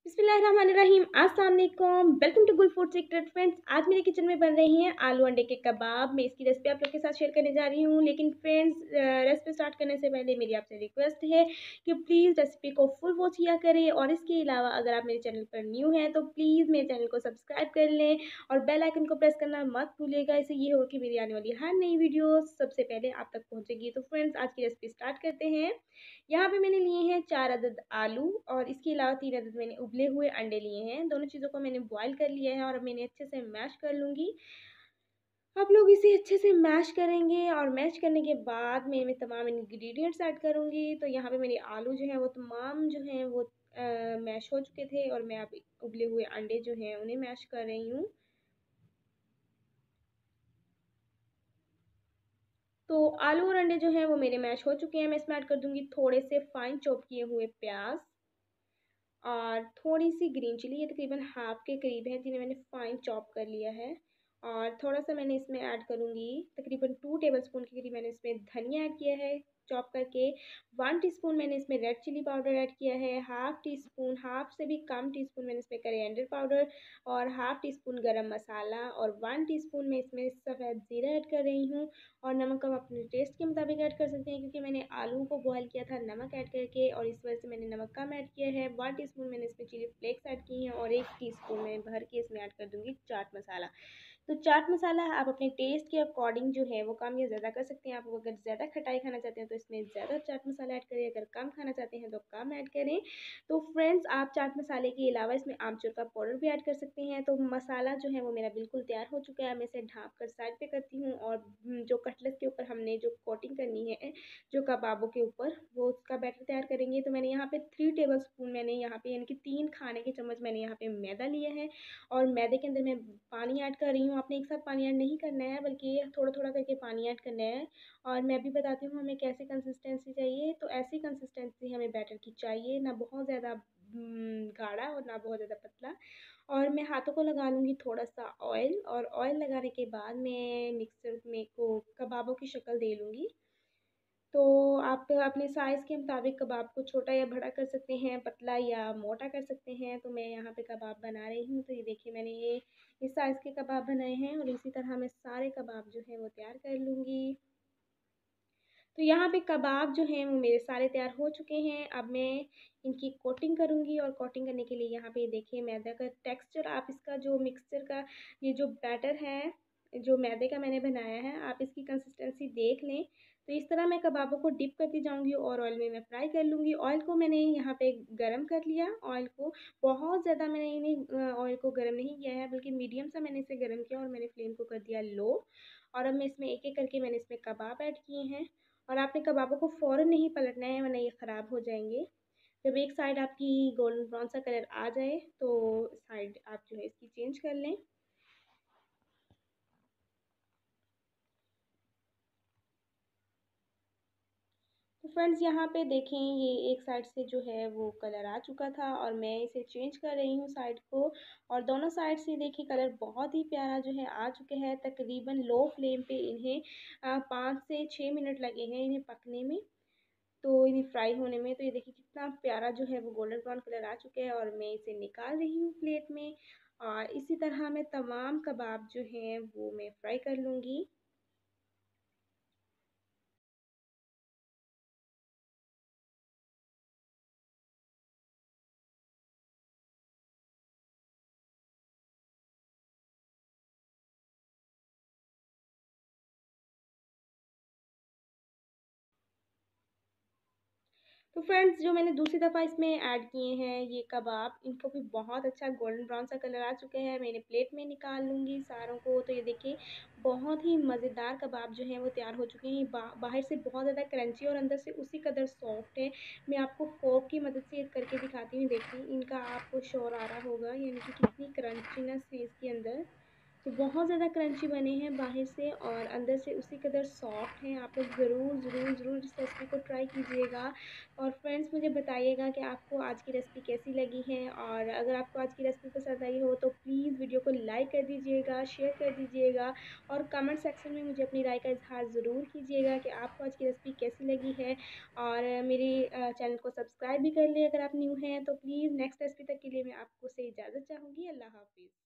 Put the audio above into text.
बिस्मिल्लाहिर्रहमानिर्रहीम। अस्सलाम वालेकुम, वेलकम टू गुल फूड सीक्रेट फ्रेंड्स। आज मेरे किचन में बन रही हैं आलू अंडे के कबाब। मैं इसकी रेसिपी आप लोग के साथ शेयर करने जा रही हूँ। लेकिन फ्रेंड्स, रेसिपी स्टार्ट करने से पहले मेरी आपसे रिक्वेस्ट है कि प्लीज़ रेसिपी को फुल वॉच किया करें, और इसके अलावा अगर आप मेरे चैनल पर न्यू हैं तो प्लीज़ मेरे चैनल को सब्सक्राइब कर लें और बेल आइकन को प्रेस करना मत भूलिएगा। इससे ये होगा कि मेरी आने वाली हर नई वीडियो सबसे पहले आप तक पहुँचेगी। तो फ्रेंड्स, आज की रेसिपी स्टार्ट करते हैं। यहाँ पे मैंने लिए हैं 4 अदद आलू, और इसके अलावा 3 अदद मैंने उबले हुए अंडे लिए हैं। दोनों चीज़ों को मैंने बॉईल कर लिया है और अब मैंने अच्छे से मैश कर लूँगी। आप लोग इसे अच्छे से मैश करेंगे, और मैश करने के बाद मैं तमाम इंग्रेडिएंट्स ऐड करूँगी। तो यहाँ पे मेरे आलू जो हैं वो तमाम जो हैं वो मैश हो चुके थे, और मैं अब उबले हुए अंडे जो हैं उन्हें मैश कर रही हूँ। तो आलू और अंडे जो हैं वो मेरे मैश हो चुके हैं। मैं इसमें ऐड कर दूँगी थोड़े से फाइन चॉप किए हुए प्याज और थोड़ी सी ग्रीन चिली। ये तकरीबन हाफ के करीब है जिन्हें मैंने फाइन चॉप कर लिया है। और थोड़ा सा मैंने इसमें ऐड करूँगी, तकरीबन 2 टेबलस्पून के करीब मैंने इसमें धनिया ऐड किया है चॉप करके। 1 टीस्पून मैंने इसमें रेड चिली पाउडर ऐड किया है। हाफ टी स्पून, हाफ से भी कम टीस्पून मैंने इसमें कोरिएंडर पाउडर, और हाफ टी स्पून गरम मसाला, और 1 टीस्पून मैं इसमें सफ़ेद ज़ीरा ऐड कर रही हूँ। और नमक हम अपने टेस्ट के मुताबिक ऐड कर सकते हैं, क्योंकि मैंने आलू को बॉयल किया था नमक ऐड करके, और इस वजह से मैंने नमक कम ऐड किया है। 1 टीस्पून मैंने इसमें चिली फ्लेक्स ऐड की हैं, और 1 टीस्पून मैं भर के इसमें ऐड कर दूँगी चाट मसाला। तो चाट मसाला आप अपने टेस्ट के अकॉर्डिंग जो है वो कम या ज़्यादा कर सकते हैं। आप अगर ज़्यादा खटाई खाना चाहते हैं तो इसमें ज़्यादा चाट मसाला ऐड करें, अगर कम खाना चाहते हैं तो कम ऐड करें। तो फ्रेंड्स, आप चाट मसाले के अलावा इसमें आमचूर का पाउडर भी ऐड कर सकते हैं। तो मसाला जो है वो मेरा बिल्कुल तैयार हो चुका है। मैं इसे ढाँप कर साइड पे करती हूँ, और जो कटलेट के ऊपर हमने जो कोटिंग करनी है, जो कबाबों के ऊपर, वो उसका बैटर तैयार करेंगे। तो मैंने यहाँ पे 3 टेबलस्पून मैंने यहाँ पे यानी कि 3 खाने के चम्मच मैंने यहाँ पे मैदा लिया है, और मैदे के अंदर मैं पानी ऐड कर रही हूँ। आपने एक साथ पानी ऐड नहीं करना है, बल्कि थोड़ा थोड़ा करके पानी ऐड करना है। और मैं भी बताती हूँ हमें कैसी कंसिस्टेंसी चाहिए। तो ऐसी कंसिस्टेंसी हमें बैटर की चाहिए, ना बहुत ज़्यादा गाढ़ा और ना बहुत ज़्यादा पतला। और मैं हाथों को लगा लूँगी थोड़ा सा ऑयल, और ऑयल लगाने के बाद मैं मिक्सर में को कबाबों की शक्ल दे लूँगी। तो आप अपने साइज़ के मुताबिक कबाब को छोटा या बड़ा कर सकते हैं, पतला या मोटा कर सकते हैं। तो मैं यहाँ पे कबाब बना रही हूँ। तो ये देखिए, मैंने ये इस साइज़ के कबाब बनाए हैं, और इसी तरह मैं सारे कबाब जो हैं वो तैयार कर लूँगी। तो यहाँ पे कबाब जो हैं वो मेरे सारे तैयार हो चुके हैं। अब मैं इनकी कोटिंग करूँगी, और कोटिंग करने के लिए यहाँ पे देखिए मैदा का टेक्सचर, आप इसका जो मिक्सचर का ये जो बैटर है, जो मैदे का मैंने बनाया है, आप इसकी कंसिस्टेंसी देख लें। तो इस तरह मैं कबाबों को डिप करती जाऊँगी, और ऑयल में मैं फ्राई कर लूँगी। ऑयल को मैंने यहाँ पे गरम कर लिया। ऑयल को बहुत ज़्यादा मैंने इन्हें ऑयल को गरम नहीं किया है, बल्कि मीडियम सा मैंने इसे गरम किया, और मैंने फ्लेम को कर दिया लो। और अब मैं इसमें एक एक करके मैंने इसमें कबाब ऐड किए हैं। और आपने कबाबों को फ़ौरन नहीं पलटना है, वरना ये ख़राब हो जाएंगे। जब एक साइड आपकी गोल्डन ब्राउन सा कलर आ जाए तो साइड आप जो है इसकी चेंज कर लें। तो फ्रेंड्स, यहाँ पे देखें, ये एक साइड से जो है वो कलर आ चुका था, और मैं इसे चेंज कर रही हूँ साइड को। और दोनों साइड से देखिए कलर बहुत ही प्यारा जो है आ चुके हैं। तकरीबन लो फ्लेम पे इन्हें 5 से 6 मिनट लगे हैं इन्हें पकने में, तो इन्हें फ्राई होने में। तो ये देखिए कितना प्यारा जो है वो गोल्डन ब्राउन कलर आ चुके हैं, और मैं इसे निकाल रही हूँ प्लेट में। और इसी तरह मैं तमाम कबाब जो हैं वो मैं फ्राई कर लूँगी। तो फ्रेंड्स, जो मैंने दूसरी दफ़ा इसमें ऐड किए हैं ये कबाब, इनको भी बहुत अच्छा गोल्डन ब्राउन सा कलर आ चुके हैं। मैंने प्लेट में निकाल लूँगी सारों को। तो ये देखिए बहुत ही मज़ेदार कबाब जो हैं वो तैयार हो चुके हैं। बाहर से बहुत ज़्यादा क्रंची, और अंदर से उसी कदर सॉफ्ट है। मैं आपको फोर्क की मदद से करके दिखाती हूँ। देखिए इनका आपको शोर आ रहा होगा, यानी कि कितनी क्रंचीनेस है इसके अंदर। तो बहुत ज़्यादा क्रंची बने हैं बाहर से और अंदर से उसी कदर सॉफ्ट हैं। आप लोग ज़रूर ज़रूर ज़रूर इस रेसिपी को ट्राई कीजिएगा और फ्रेंड्स मुझे बताइएगा कि आपको आज की रेसिपी कैसी लगी है। और अगर आपको आज की रेसिपी पसंद आई हो तो प्लीज़ वीडियो को लाइक कर दीजिएगा, शेयर कर दीजिएगा और कमेंट सेक्शन में मुझे अपनी राय का इज़हार ज़रूर कीजिएगा कि आपको आज की रेसिपी कैसी लगी है। और मेरे चैनल को सब्सक्राइब भी कर लें अगर आप न्यू हैं। तो प्लीज़ नेक्स्ट रेसिपी तक के लिए मैं आपको से इजाज़त चाहूँगी। अल्लाह हाफ़िज़।